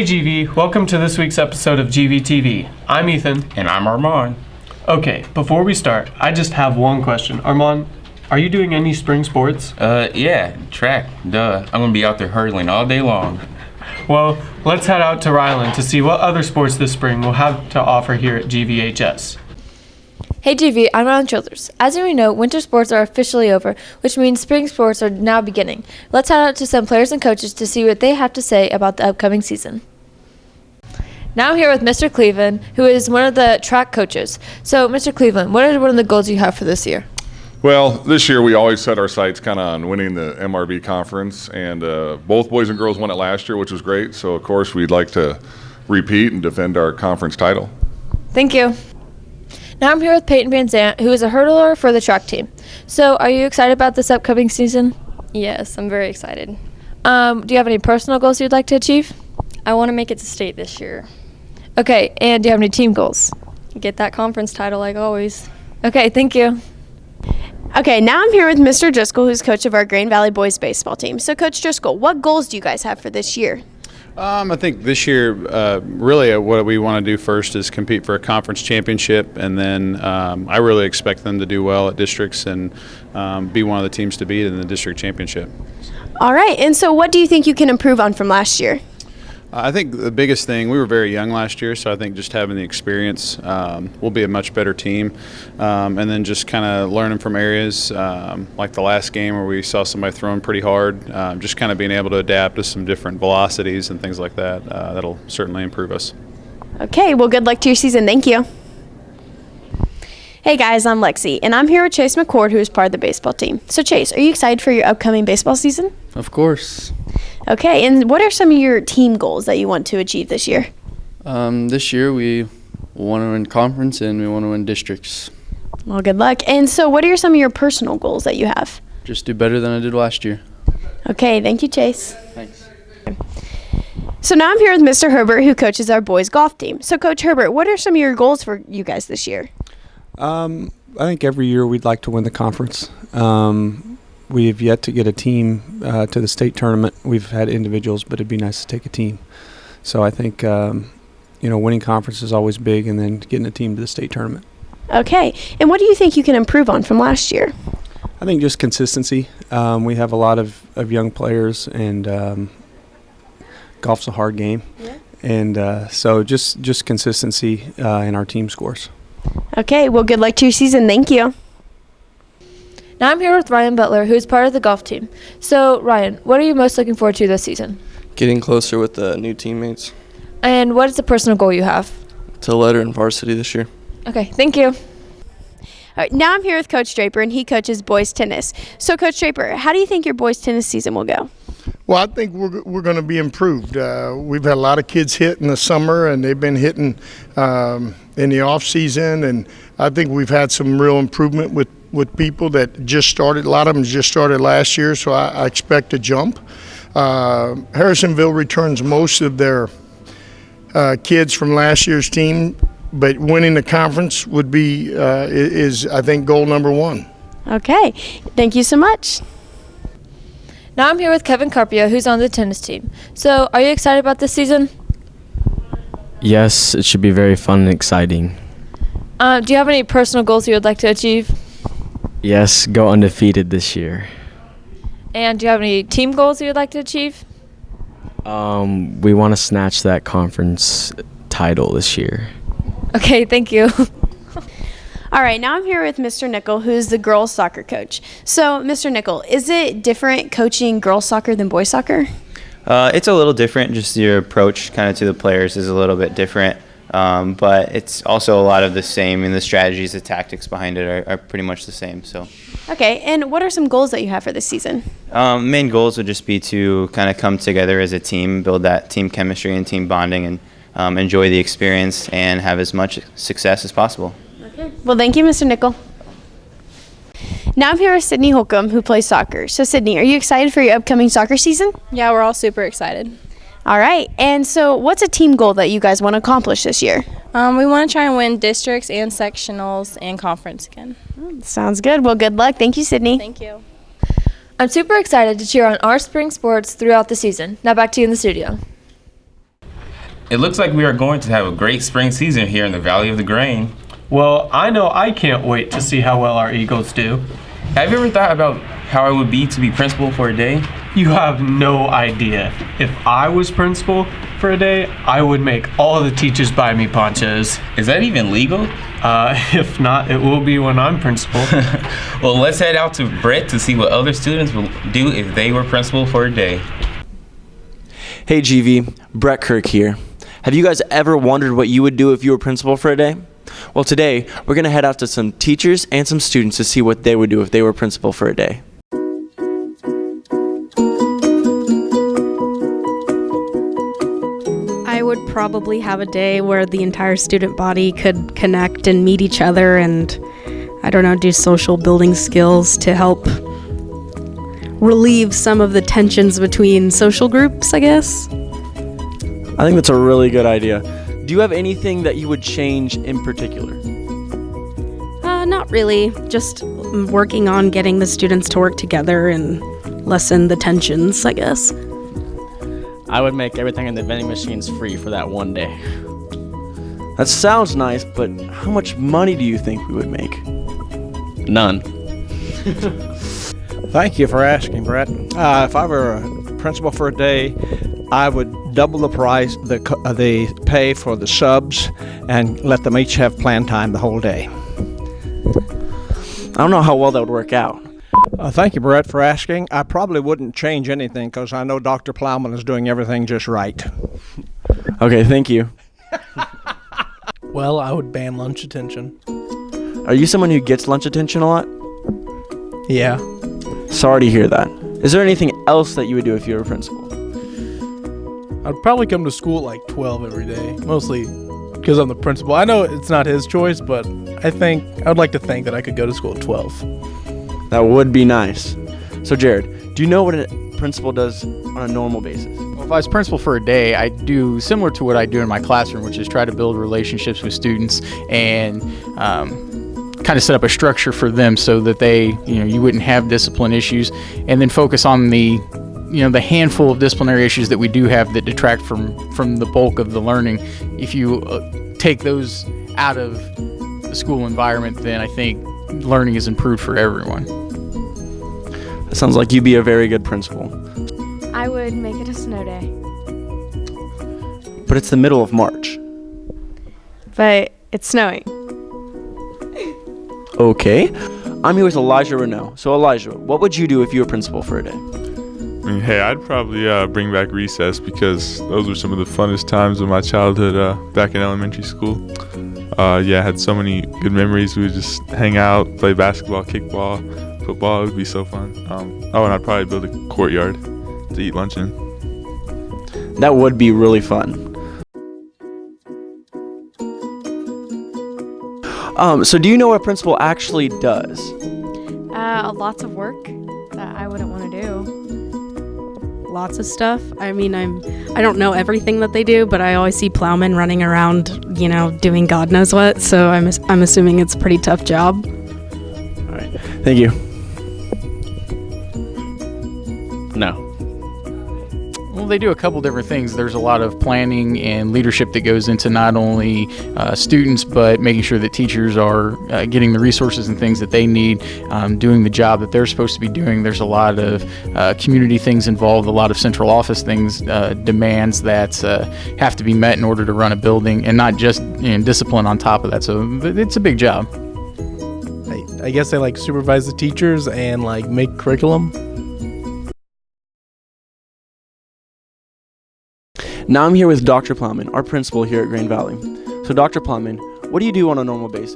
Hey GV, welcome to this week's episode of Gvtv. I'm Ethan. And I'm Armon. Okay, before we start, I just have one question. Armon, are you doing any spring sports? Yeah, track, duh. I'm gonna be out there hurdling all day long. Well, let's head out to Rylan to see what other sports this spring we'll have to offer here at GVHS. Hey GV, I'm Rylan Childers. As you may know, winter sports are officially over, which means spring sports are now beginning. Let's head out to some players and coaches to see what they have to say about the upcoming season. Now I'm here with Mr. Cleveland, who is one of the track coaches. So, Mr. Cleveland, what are one of the goals you have for this year? Well, this year we always set our sights kind of on winning the MRB conference, and both boys and girls won it last year, which was great. So, of course, we'd like to repeat and defend our conference title. Thank you. Now I'm here with Peyton Van Zant, who is a hurdler for the track team. So, are you excited about this upcoming season? Yes, I'm very excited. Do you have any personal goals you'd like to achieve? I want to make it to state this year. Okay, and do you have any team goals? Get that conference title like always. Okay, thank you. Okay, now I'm here with Mr. Driscoll, who's coach of our Green Valley boys baseball team. So, Coach Driscoll, what goals do you guys have for this year? I think this year, really what we want to do first is compete for a conference championship, and then I really expect them to do well at districts and be one of the teams to beat in the district championship. All right, and so what do you think you can improve on from last year? I think the biggest thing, we were very young last year, so I think just having the experience, we'll be a much better team. And then just kind of learning from areas like the last game where we saw somebody throwing pretty hard, just kind of being able to adapt to some different velocities and things like that. That'll certainly improve us. Okay, well, good luck to your season. Thank you. Hey guys, I'm Lexi, and I'm here with Chase McCord, who is part of the baseball team. So Chase, are you excited for your upcoming baseball season? Of course. Okay, and what are some of your team goals that you want to achieve this year? This year we want to win conference and we want to win districts. Well, good luck. And so what are some of your personal goals that you have? Just do better than I did last year. Okay, thank you, Chase. Thanks. So now I'm here with Mr. Herbert, who coaches our boys golf team. So Coach Herbert, what are some of your goals for you guys this year? I think every year we'd like to win the conference. We have yet to get a team to the state tournament. We've had individuals, but it'd be nice to take a team. So I think, winning conference is always big, and then getting a team to the state tournament. Okay. And what do you think you can improve on from last year? I think just consistency. We have a lot of young players, and golf's a hard game. Yeah. And so just consistency in our team scores. Okay, well, good luck to your season. Thank you. Now I'm here with Ryan Butler, who is part of the golf team. So, Ryan, what are you most looking forward to this season? Getting closer with the new teammates. And what is the personal goal you have? To letter in varsity this year. Okay, thank you. All right, now I'm here with Coach Draper, and he coaches boys tennis. So, Coach Draper, how do you think your boys tennis season will go? Well, I think we're going to be improved. We've had a lot of kids hit in the summer, and they've been hitting in the off season, and I think we've had some real improvement with people that just started. A lot of them just started last year, so I expect a jump. Harrisonville returns most of their kids from last year's team, but winning the conference would be is I think goal number one. Okay, thank you so much. Now I'm here with Kevin Carpio, who's on the tennis team. So, are you excited about this season? Yes, it should be very fun and exciting. Do you have any personal goals you would like to achieve? Yes, go undefeated this year. And do you have any team goals you would like to achieve? We want to snatch that conference title this year. Okay, thank you. All right, now I'm here with Mr. Nickel, who's the girls soccer coach. So, Mr. Nickel, is it different coaching girls soccer than boys soccer? It's a little different. Just your approach kind of to the players is a little bit different. But it's also a lot of the same, and the strategies, the tactics behind it are pretty much the same. So. Okay, and what are some goals that you have for this season? Main goals would just be to kind of come together as a team, build that team chemistry and team bonding, and enjoy the experience and have as much success as possible. Okay. Well, thank you, Mr. Nickel. Now I'm here with Sydney Holcomb, who plays soccer. So, Sydney, are you excited for your upcoming soccer season? Yeah, we're all super excited. All right. And so what's a team goal that you guys want to accomplish this year? We want to try and win districts and sectionals and conference again. Sounds good. Well, good luck. Thank you, Sydney. Thank you. I'm super excited to cheer on our spring sports throughout the season. Now back to you in the studio. It looks like we are going to have a great spring season here in the Valley of the Grain. Well, I know I can't wait to see how well our Eagles do. Have you ever thought about how it would be to be principal for a day? You have no idea. If I was principal for a day, I would make all the teachers buy me ponchos. Is that even legal? If not, it will be when I'm principal. Well, let's head out to Brett to see what other students will do if they were principal for a day. Hey GV, Brett Kirk here. Have you guys ever wondered what you would do if you were principal for a day? Well, today we're going to head out to some teachers and some students to see what they would do if they were principal for a day. I would probably have a day where the entire student body could connect and meet each other and, I don't know, do social building skills to help relieve some of the tensions between social groups, I guess. I think that's a really good idea. Do you have anything that you would change in particular? Not really. Just working on getting the students to work together and lessen the tensions, I guess. I would make everything in the vending machines free for that one day. That sounds nice, but how much money do you think we would make? None. Thank you for asking, Brett. If I were a principal for a day, I would double the price, the pay for the subs, and let them each have plan time the whole day. I don't know how well that would work out. Thank you, Brett, for asking. I probably wouldn't change anything because I know Dr. Plowman is doing everything just right. Okay, thank you. Well, I would ban lunch attention. Are you someone who gets lunch attention a lot? Yeah. Sorry to hear that. Is there anything else that you would do if you were a principal? I'd probably come to school at like 12 every day, mostly because I'm the principal. I know it's not his choice, but I'd like to think that I could go to school at 12. That would be nice. So Jared, do you know what a principal does on a normal basis? Well, if I was principal for a day, I'd do similar to what I do in my classroom, which is try to build relationships with students and kind of set up a structure for them so that you wouldn't have discipline issues, and then focus on the handful of disciplinary issues that we do have that detract from the bulk of the learning. If you take those out of the school environment, then I think learning is improved for everyone. That sounds like you'd be a very good principal. I would make it a snow day. But it's the middle of March. But it's snowing. Okay. I'm here with Elijah Renault. So Elijah, what would you do if you were principal for a day? Hey, I'd probably bring back recess because those were some of the funnest times of my childhood back in elementary school. I had so many good memories. We would just hang out, play basketball, kickball, football. It would be so fun. And I'd probably build a courtyard to eat lunch in. That would be really fun. So do you know what a principal actually does? Lots of work that I wouldn't want to do. Lots of stuff. I mean, I don't know everything that they do, but I always see plowmen running around, doing God knows what. So I'm assuming it's a pretty tough job. All right. Thank you. No. Well, they do a couple different things. There's a lot of planning and leadership that goes into not only students, but making sure that teachers are getting the resources and things that they need, doing the job that they're supposed to be doing. There's a lot of community things involved, a lot of central office things, demands that have to be met in order to run a building, and not just discipline on top of that. So it's a big job. I guess they supervise the teachers and make curriculum. Now I'm here with Dr. Plowman, our principal here at Grand Valley. So Dr. Plowman, what do you do on a normal basis?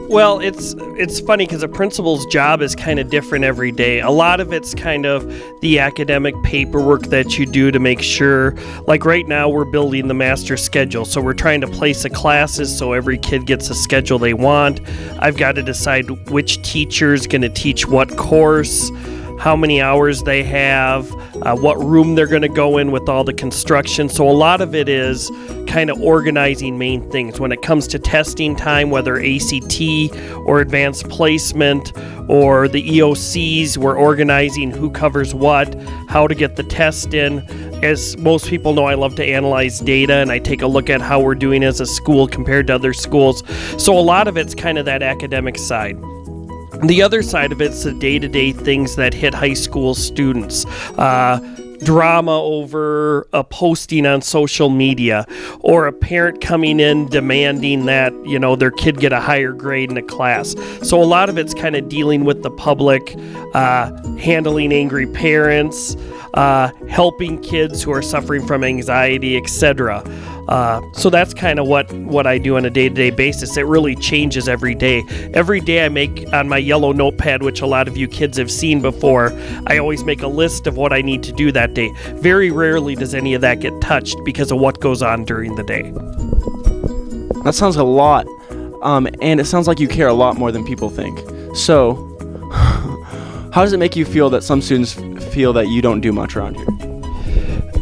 Well, it's funny because a principal's job is kind of different every day. A lot of it's kind of the academic paperwork that you do to make sure, like right now we're building the master schedule. So we're trying to place the classes so every kid gets a schedule they want. I've got to decide which teacher's going to teach what course, how many hours they have, what room they're going to go in with all the construction. So a lot of it is kind of organizing main things. When it comes to testing time, whether ACT or advanced placement or the EOCs, we're organizing who covers what, how to get the test in. as most people know, I love to analyze data, and I take a look at how we're doing as a school compared to other schools. So a lot of it's kind of that academic side. The other side of it's the day-to-day things that hit high school students. Drama over a posting on social media, or a parent coming in demanding that, their kid get a higher grade in a class. So a lot of it's kind of dealing with the public, handling angry parents, helping kids who are suffering from anxiety, etc. So that's kind of what I do on a day-to-day basis. It really changes every day. Every day I make on my yellow notepad, which a lot of you kids have seen before, I always make a list of what I need to do that day. Very rarely does any of that get touched because of what goes on during the day. That sounds a lot, and it sounds like you care a lot more than people think. So, how does it make you feel that some students feel that you don't do much around here?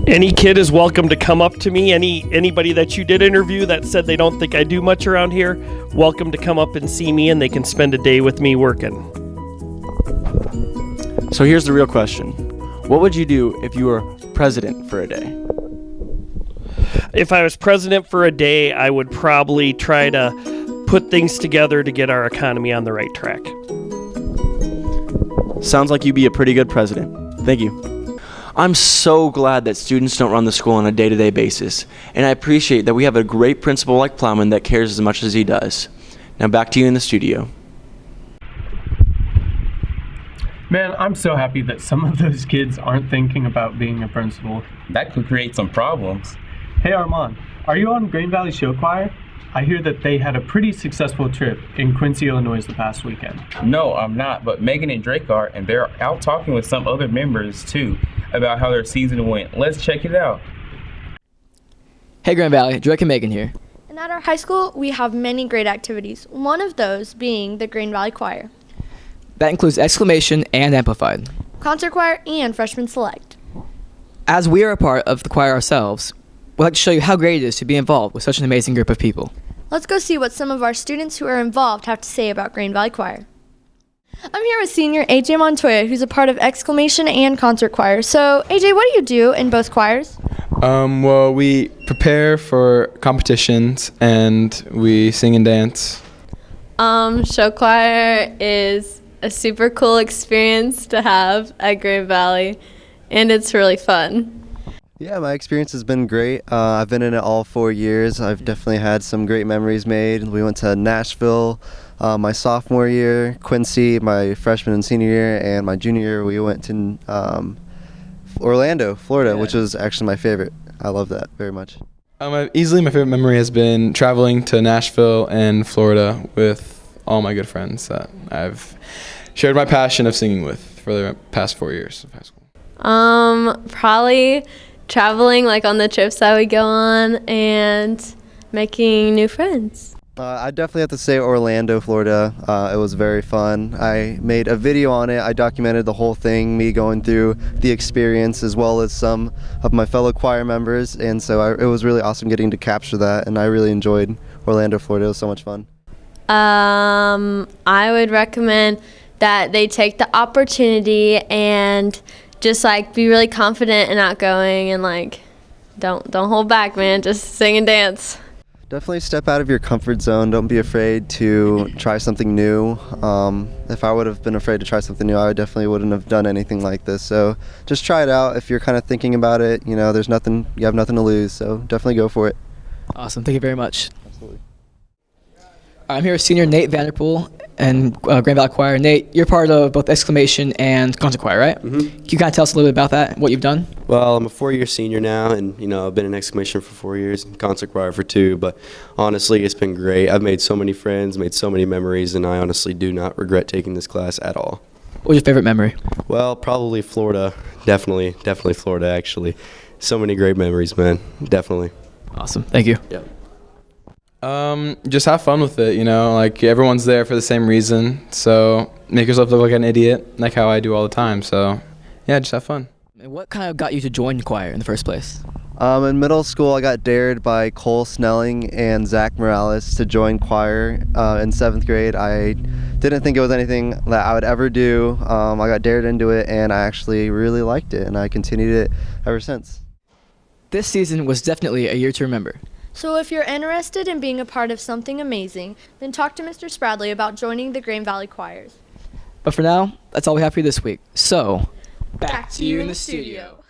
Any kid is welcome to come up to me. Anybody that you did interview that said they don't think I do much around here, welcome to come up and see me, and they can spend a day with me working. So here's the real question. What would you do if you were president for a day? If I was president for a day, I would probably try to put things together to get our economy on the right track. Sounds like you'd be a pretty good president. Thank you. I'm so glad that students don't run the school on a day-to-day basis, and I appreciate that we have a great principal like Plowman that cares as much as he does. Now back to you in the studio. Man, I'm so happy that some of those kids aren't thinking about being a principal. That could create some problems. Hey Armon, are you on Green Valley Show Choir? I hear that they had a pretty successful trip in Quincy, Illinois the past weekend. No, I'm not, but Meagan and Drake are, and they're out talking with some other members too about how their season went. Let's check it out. Hey Grand Valley, Drake and Meagan here. And at our high school, we have many great activities, one of those being the Green Valley Choir, That includes exclamation and amplified. concert choir, and freshman select. As we are a part of the choir ourselves, we'd like to show you how great it is to be involved with such an amazing group of people. Let's go see what some of our students who are involved have to say about Green Valley Choir. I'm here with senior AJ Montoya, who's a part of exclamation and concert choir. So, AJ, what do you do in both choirs? Well, we prepare for competitions and we sing and dance. Show choir is a super cool experience to have at Green Valley, and it's really fun. Yeah, my experience has been great. I've been in it all 4 years. I've definitely had some great memories made. We went to Nashville my sophomore year, Quincy my freshman and senior year, and my junior year we went to Orlando, Florida, which was actually my favorite. I love that very much. Easily my favorite memory has been traveling to Nashville and Florida with all my good friends that I've shared my passion of singing with for the past 4 years of high school. Probably traveling like on the trips that we go on and making new friends. I definitely have to say Orlando, Florida. It was very fun. I made a video on it. I documented the whole thing, me going through the experience as well as some of my fellow choir members, and so it was really awesome getting to capture that, and I really enjoyed Orlando, Florida. It was so much fun. I would recommend that they take the opportunity and just like be really confident and outgoing, and like don't hold back, man. Just sing and dance. Definitely step out of your comfort zone. Don't be afraid to try something new. If I would have been afraid to try something new, I definitely wouldn't have done anything like this. So just try it out. If you're kind of thinking about it, you have nothing to lose. So definitely go for it. Awesome. Thank you very much. Absolutely. I'm here with senior Nate Vanderpool and Grand Valley Choir. Nate, you're part of both exclamation and concert choir, right? Mm-hmm. Can you kind of tell us a little bit about that, what you've done? Well, I'm a 4-year senior now, and I've been in exclamation for 4 years, and concert choir for 2. But honestly, it's been great. I've made so many friends, made so many memories, and I honestly do not regret taking this class at all. What was your favorite memory? Well, probably Florida. Definitely Florida. Actually, so many great memories, man. Definitely. Awesome. Thank you. Yeah. Just have fun with it, like everyone's there for the same reason, so make yourself look like an idiot, like how I do all the time. So yeah, just have fun. And what kind of got you to join choir in the first place? In middle school, I got dared by Cole Snelling and Zach Morales to join choir. In 7th grade, I didn't think it was anything that I would ever do. I got dared into it, and I actually really liked it, and I continued it ever since. This season was definitely a year to remember. So if you're interested in being a part of something amazing, then talk to Mr. Spradley about joining the Green Valley Choirs. But for now, that's all we have for you this week. So, Back to you in the studio.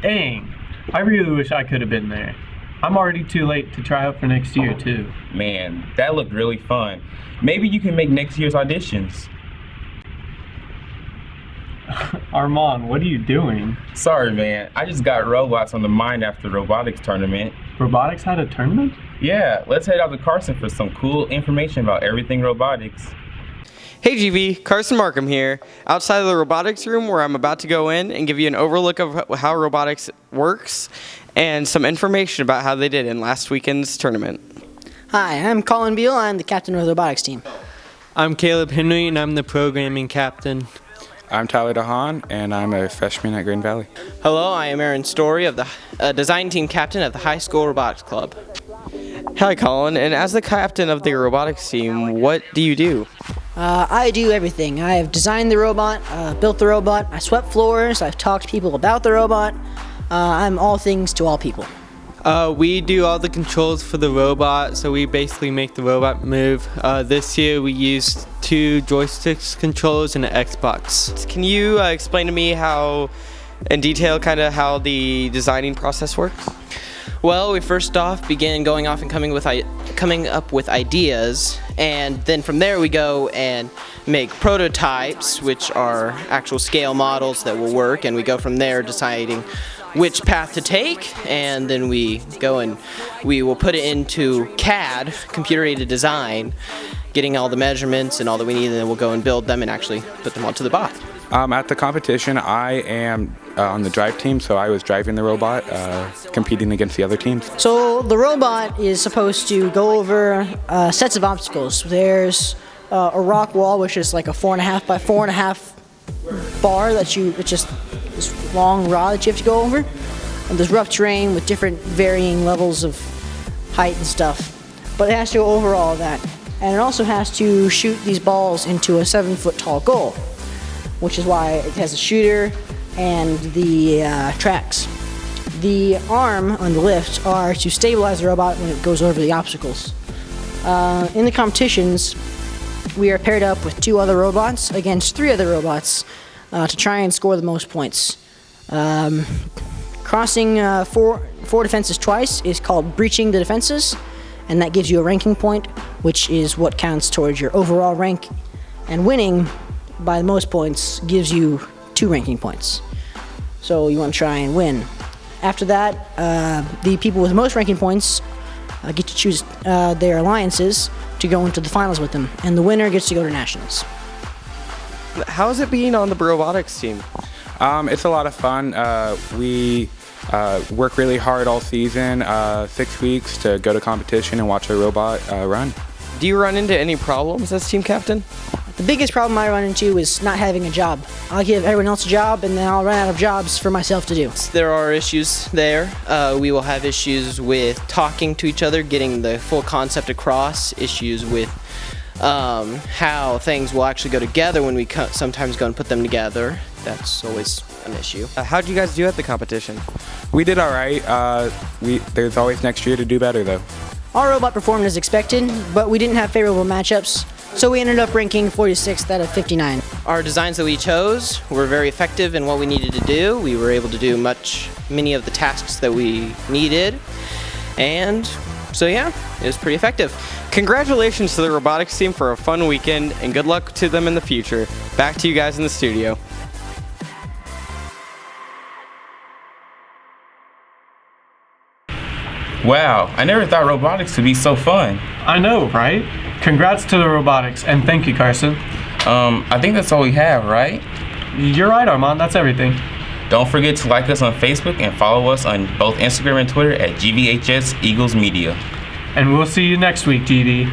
Dang, I really wish I could have been there. I'm already too late to try out for next year, too. Man, that looked really fun. Maybe you can make next year's auditions. Armon, what are you doing? Sorry, man. I just got robots on the mind after the robotics tournament. Robotics had a tournament? Yeah, let's head out to Carsen for some cool information about everything robotics. Hey GV, Carsen Markham here, outside of the robotics room where I'm about to go in and give you an overlook of how robotics works and some information about how they did in last weekend's tournament. Hi, I'm Colin Beal. I'm the captain of the robotics team. I'm Caleb Henry, and I'm the programming captain. I'm Tyler DeHaan, and I'm a freshman at Green Valley. Hello, I am Aaron Story, of the design team captain of the high school robotics club. Hi Colin, and as the captain of the robotics team, what do you do? I do everything. I have designed the robot, built the robot, I swept floors, I've talked to people about the robot. I'm all things to all people. We do all the controls for the robot, so we basically make the robot move. This year we used 2 joysticks controllers and an Xbox. Can you explain to me how, in detail, kind of how the designing process works? Well, we first off began going off and coming up with ideas, and then from there we go and make prototypes, which are actual scale models that will work, and we go from there deciding which path to take, and then we go and we will put it into CAD, computer-aided design, getting all the measurements and all that we need, and then we'll go and build them and actually put them onto the bot. At the competition, I am on the drive team, so I was driving the robot, competing against the other teams. So the robot is supposed to go over sets of obstacles. There's a rock wall, which is like a 4.5 by 4.5 bar it's just this long rod that you have to go over. And there's rough terrain with different varying levels of height and stuff. But it has to go over all of that. And it also has to shoot these balls into a 7-foot tall goal, which is why it has a shooter and the tracks. The arm on the lift are to stabilize the robot when it goes over the obstacles. In the competitions, we are paired up with 2 other robots against 3 other robots to try and score the most points. Crossing 4 defenses twice is called breaching the defenses, and that gives you a ranking point, which is what counts towards your overall rank. And winning by the most points gives you 2 ranking points. So you want to try and win. After that, the people with the most ranking points get to choose their alliances to go into the finals with them, and the winner gets to go to nationals. How is it being on the robotics team? It's a lot of fun. We work really hard all season, 6 weeks to go to competition and watch a robot run. Do you run into any problems as team captain? The biggest problem I run into is not having a job. I'll give everyone else a job, and then I'll run out of jobs for myself to do. There are issues there. We will have issues with talking to each other, getting the full concept across, issues with how things will actually go together when we sometimes go and put them together. That's always an issue. How did you guys do at the competition? We did all right. There's always next year to do better, though. Our robot performed as expected, but we didn't have favorable matchups, so we ended up ranking 46th out of 59. Our designs that we chose were very effective in what we needed to do. We were able to do many of the tasks that we needed, and so yeah, it was pretty effective. Congratulations to the robotics team for a fun weekend, and good luck to them in the future. Back to you guys in the studio. Wow, I never thought robotics could be so fun. I know, right? Congrats to the robotics, and thank you, Carsen. I think that's all we have, right? You're right, Armon, that's everything. Don't forget to like us on Facebook and follow us on both Instagram and Twitter at GVHS Eagles Media. And we'll see you next week, GV.